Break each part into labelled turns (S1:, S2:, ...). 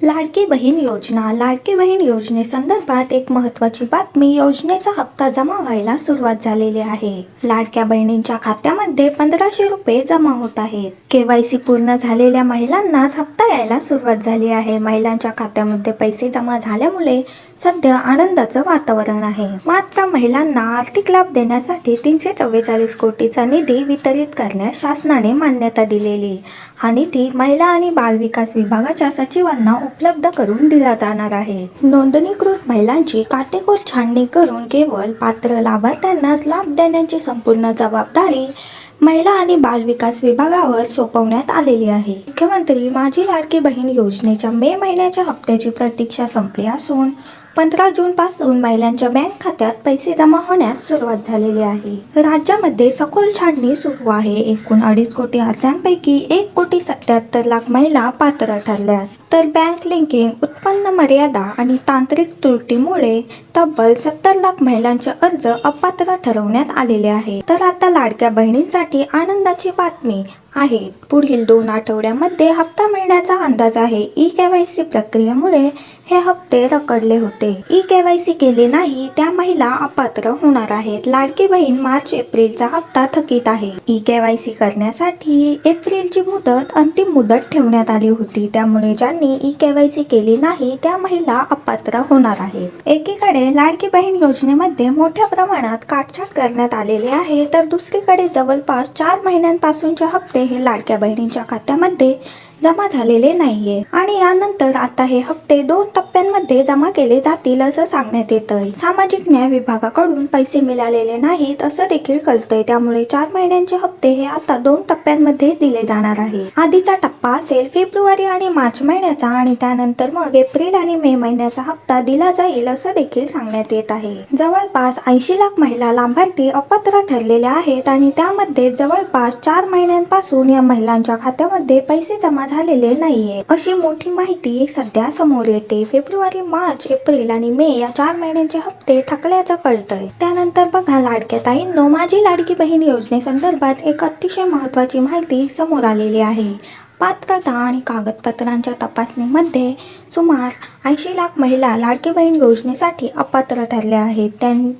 S1: लाडकी बहीण योजना. लाडकी बहीण योजनेसंदर्भात एक महत्त्वाची बातमी. योजनेचा हप्ता जमा व्हायला सुरुवात झालेली आहे. लाडक्या बहिणींच्या खात्यामध्ये 1500 रुपये जमा होत आहेत. KYC पूर्ण झालेल्या महिलांनाच हप्ता यायला सुरुवात झाली आहे. महिलांच्या खात्यामध्ये पैसे जमा झाल्यामुळे सध्या आनंदाचं वातावरण आहे. मात्र महिलांना आर्थिक लाभ देण्यासाठी 344 कोटीचा निधी वितरित करण्यास शासनाने मान्यता दिलेली. हा निधी महिला आणि बालविकास विभागाच्या सचिवांना उपलब्ध करून दिला जाणार आहे. नोंदणीकृत महिलांची काटेकोर छाननी करून केवळ पात्र लाभार्थ्यांनाच लाभ देण्याची संपूर्ण जबाबदारी महिला आणि बालविकास विभागावर सोपवण्यात आलेली आहे. मुख्यमंत्री माझी लाडकी बहीण योजनेच्या मे महिन्याच्या हप्त्याची प्रतीक्षा संपली असून 15 जून पासून महिलांच्या बँक खात्यात पैसे जमा होण्यास सुरुवात झालेली आहे. राज्यामध्ये सखोल छाननी सुरू आहे. एकूण 2.5 कोटी अर्जांपैकी 1,77,00,000 महिला पात्र ठरल्या, तर बँक लिंकिंग, उत्पन्न मर्यादा आणि तांत्रिक त्रुटीमुळे तब्बल 70 लाख महिलांचे अर्ज अपात्र ठरवण्यात आलेले आहे. तर आता लाडक्या बहिणींसाठी आनंदाची बातमी आहे. पुढील 2 आठवड्यामध्ये हप्ता मिळण्याचा अंदाज आहे. KYC प्रक्रियेमुळे हे हप्ते रखडले होते. KYC केले नाही त्या महिला अपात्र होणार आहेत. लाडकी बहीण मार्च-एप्रिलचा हप्ता थकीत आहे. KYC करण्यासाठी एप्रिलची अंतिम मुदत ठेवण्यात आली होती. त्यामुळे ज्यांनी KYC केली नाही त्या महिला अपात्र होणार आहेत. एकीकडे लाडकी बहीण योजनेमध्ये मोठ्या प्रमाणात काटछाट करण्यात आलेली आहे, तर दुसरीकडे जवळपास 4 महिन्यांपासूनचे हप्ते हे लाडक्या बहिणींच्या खात्यामध्ये जमा झालेले नाहीये आणि यानंतर आता हे हप्ते 2 टप्प्यांमध्ये जमा केले जातील असं सांगण्यात येतंय. सामाजिक न्याय विभागाकडून पैसे मिळालेले नाहीत असं देखील कळतंय. त्यामुळे 4 महिन्यांचे हप्ते हे आता 2 टप्प्यांमध्ये दिले जाणार आहे. आधीचा टप्पा असेल फेब्रुवारी आणि मार्च महिन्याचा आणि त्यानंतर मग एप्रिल आणि मे महिन्याचा हप्ता दिला जाईल असं देखील सांगण्यात येत आहे. जवळपास 80 लाख महिला लाभार्थी अपात्र ठरलेल्या आहेत आणि त्यामध्ये जवळपास 4 महिन्यांपासून या महिलांच्या खात्यामध्ये पैसे जमा झालेले नाहीये अशी मोठी माहिती सध्या समोर येते. फेब्रुवारी, मार्च, एप्रिल आणि मे या 4 महिन्यांचे हप्ते थकल्याचं कळतंय. त्यानंतर बघा लाडक्या ताईंनो, माझी लाडकी बहीण योजनेसंदर्भात एक अतिशय महत्त्वाची माहिती समोर आलेली आहे. पात्रता आणि कागदपत्रांच्या तपासणीमध्ये सुमार 80 लाख महिला लाडकी बहीण योजनेसाठी अपात्र ठरल्या आहेत.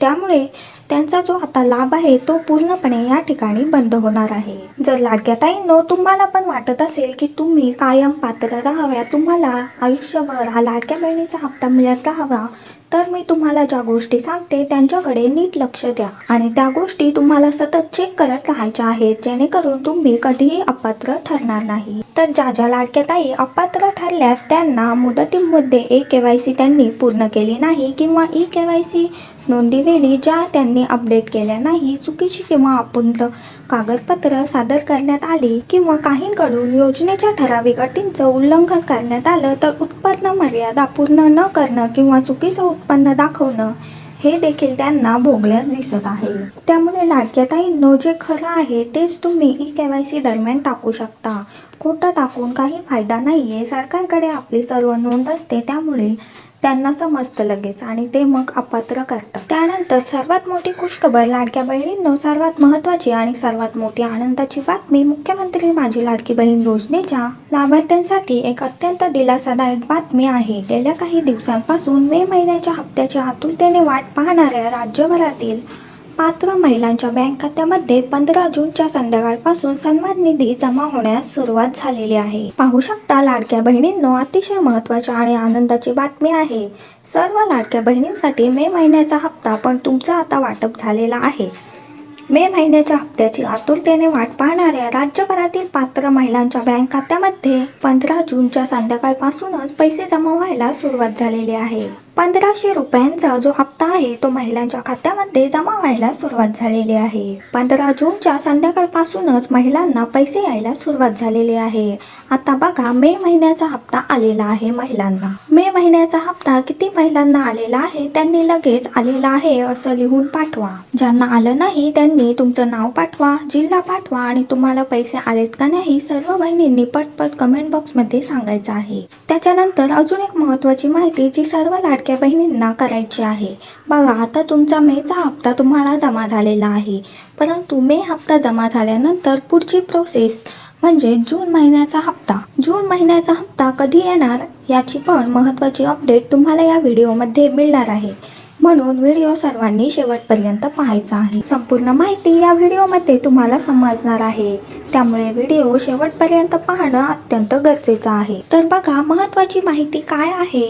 S1: त्यामुळे त्यांचा जो आता लाभ आहे तो पूर्णपणे या ठिकाणी बंद होणार आहे. जर लाडक्या ताईंनो तुम्हाला पण वाटत असेल की तुम्ही कायम पात्र राहाव्या, तुम्हाला आयुष्यभर हा लाडक्या बहिणीचा हप्ता मिळत राहावा, तर मी तुम्हाला ज्या गोष्टी सांगते त्यांच्याकडे नीट लक्ष द्या आणि त्या गोष्टी तुम्हाला सतत चेक करत राहायच्या आहेत, जेणेकरून तुम्ही कधीही अपात्र ठरणार नाही. तर ज्या लाडक्या ताई अपात्र ठरल्यात त्यांना मुदतीमध्ये KYC त्यांनी पूर्ण केली नाही किंवा KYC नोंदीवेळी ज्या त्यांनी अपडेट केल्या नाही, चुकीची किंवा अपूर्ण कागदपत्र सादर करण्यात आली किंवा काहींकडून योजनेच्या ठराविक अटींचं उल्लंघन करण्यात आलं, तर उत्पन्न मर्यादा पूर्ण न करणं किंवा चुकीचं उत्पन्न दाखवणं हे देखील त्यांना भोगल्यास दिसत आहे. त्यामुळे लाडक्या ताईंनो, जे खरं आहे तेच तुम्ही KYC दरम्यान टाकू शकता. खोटं टाकून काही फायदा नाहीये. सरकारकडे आपली सर्व नोंद असते, त्यामुळे त्यांना समजतं लगेच आणि ते मग अपात्र करतात. त्यानंतर सर्वात मोठी खुशखबर लाडक्या बहिणींनो, सर्वात महत्त्वाची आणि सर्वात मोठी आनंदाची बातमी. मुख्यमंत्री माझी लाडकी बहीण योजनेच्या लाभार्थ्यांसाठी एक अत्यंत दिलासादायक बातमी आहे. गेल्या काही दिवसांपासून मे महिन्याच्या हप्त्याची आतुरतेने वाट पाहणाऱ्या राज्यभरातील पात्र महिलांच्या बँक खात्यामध्ये 15 जूनच्या संध्याकाळपासून सन्मान निधी जमा होण्यास सुरुवात झालेली आहे. पाहू शकता लाडक्या बहिणींनो, अतिशय महत्त्वाची आणि आनंदाची बातमी आहे. सर्व लाडक्या बहिणींसाठी मे महिन्याचा हप्ता पण तुमचा आता वाटप झालेला आहे. मे महिन्याच्या हप्त्याची आतुरतेने वाट पाहणाऱ्या राज्यभरातील पात्र महिलांच्या बँक खात्यामध्ये 15 जूनच्या संध्याकाळपासूनच पैसे जमा व्हायला सुरुवात झालेली आहे. 1500 रुपयांचा जो हप्ता आहे तो महिलांच्या खात्यामध्ये जमा व्हायला सुरुवात झालेली आहे. 15 जूनच्या संध्याकाळपासूनच महिलांना पैसे यायला सुरुवात झालेली आहे. आता बघा मे महिन्याचा हप्ता आलेला आहे महिलांना. मे महिन्याचा हप्ता किती महिलांना आलेला आहे त्यांनी लगेच आलेला आहे असं लिहून पाठवा. ज्यांना आलं नाही त्यांनी तुमचं नाव पाठवा, जिल्हा पाठवा आणि तुम्हाला पैसे आलेत का नाही सर्व बहिणींनी पटपट कमेंट बॉक्समध्ये सांगायचं आहे. त्याच्यानंतर अजून एक महत्त्वाची माहिती जी सर्व लाडक्या बहिणींना करायची आहे. बघा आता तुमचा मेचा हप्ता तुम्हाला जमा झालेला आहे, परंतु मे हप्ता जमा झाल्यानंतर पुढची प्रोसेस म्हणजे जून महिन्याचा हप्ता. जून महिन्याचा हप्ता कधी येणार याची पण महत्त्वाची अपडेट तुम्हाला या व्हिडिओमध्ये मिळणार आहे, म्हणून व्हिडिओ सर्वांनी शेवटपर्यंत पाहायचा आहे. संपूर्ण माहिती या व्हिडिओमध्ये तुम्हाला समजणार आहे, त्यामुळे व्हिडिओ शेवटपर्यंत पाहणं अत्यंत गरजेचं आहे. तर बघा, महत्त्वाची माहिती काय आहे.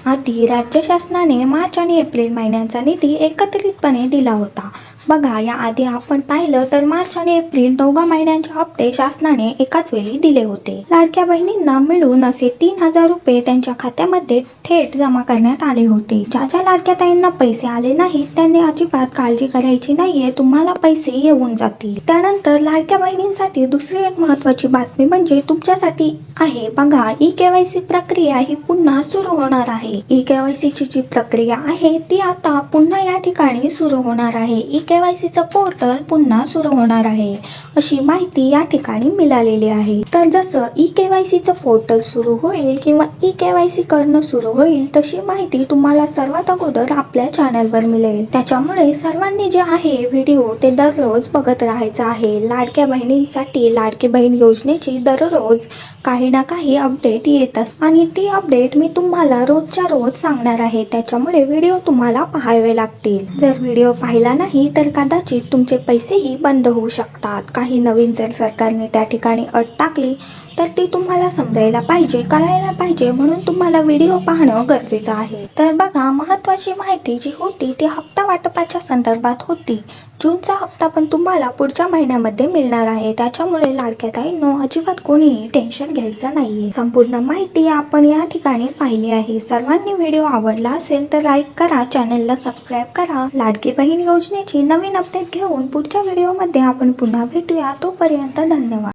S1: आधी राज्य शासनाने मार्च आणि एप्रिल महिन्यांचा निधी एकत्रितपणे दिला होता. बघा, याआधी आपण पाहिलं तर मार्च आणि एप्रिल दोघा महिन्यांचे हप्ते शासनाने एकाच वेळी दिले होते. लाडक्या बहिणींना मिळून असे 3,000 रुपये त्यांच्या खात्यामध्ये थेट जमा करण्यात आले होते. ज्या लाडक्या ताईंना पैसे आले नाहीत त्यांनी अजिबात काळजी करायची नाहीये, तुम्हाला पैसे येऊन जातील. त्यानंतर लाडक्या बहिणींसाठी दुसरी एक महत्त्वाची बातमी म्हणजे तुमच्यासाठी आहे. बघा, ई-केवायसी प्रक्रिया ही पुन्हा सुरू होणार आहे. ई-केवायसी ची जी प्रक्रिया आहे ती आता पुन्हा या ठिकाणी सुरू होणार आहे. ई-केवायसीचं पोर्टल पुन्हा सुरू होणार आहे, अशी माहिती या ठिकाणी मिळालेली आहे. तर जसं ई-केवायसीचं पोर्टल सुरू होईल किंवा ई-केवायसी करणं सुरू होईल तशी माहिती तुम्हाला सर्वात अगोदर आपल्या चॅनलवर मिळेल. त्याच्यामुळे सर्वांनी जे आहे व्हिडिओ ते दररोज बघत राहायचं आहे. लाडक्या बहिणींसाठी लाडकी बहीण योजनेची दररोज काही ना काही अपडेट येत असते आणि ती अपडेट मी तुम्हाला रोजच्या रोज सांगणार आहे. त्याच्यामुळे व्हिडिओ तुम्हाला पाहावे लागतील. जर व्हिडिओ पाहिला नाही तर कदाचित तुमचे पैसेही बंद होऊ शकतात. काही नवीन जर सरकारने त्या ठिकाणी अट टाकली तर ती तुम्हाला समजायला पाहिजे, कळायला पाहिजे, म्हणून तुम्हाला व्हिडिओ पाहणं गरजेचं आहे. तर बघा, महत्त्वाची माहिती जी होती ती हप्ता वाटपाच्या संदर्भात होती. जूनचा हप्ता पण तुम्हाला पुढच्या महिन्यामध्ये मिळणार आहे. त्याच्यामुळे लाडक्या ताईंनो अजिबात कोणीही टेन्शन घ्यायचं नाहीये. संपूर्ण माहिती आपण या ठिकाणी पाहिली आहे. सर्वांनी व्हिडिओ आवडला असेल तर लाईक करा, चॅनलला सबस्क्राईब करा. लाडकी बहीण योजनेची नवीन अपडेट घेऊन पुढच्या व्हिडिओमध्ये आपण पुन्हा भेटूया. तोपर्यंत धन्यवाद.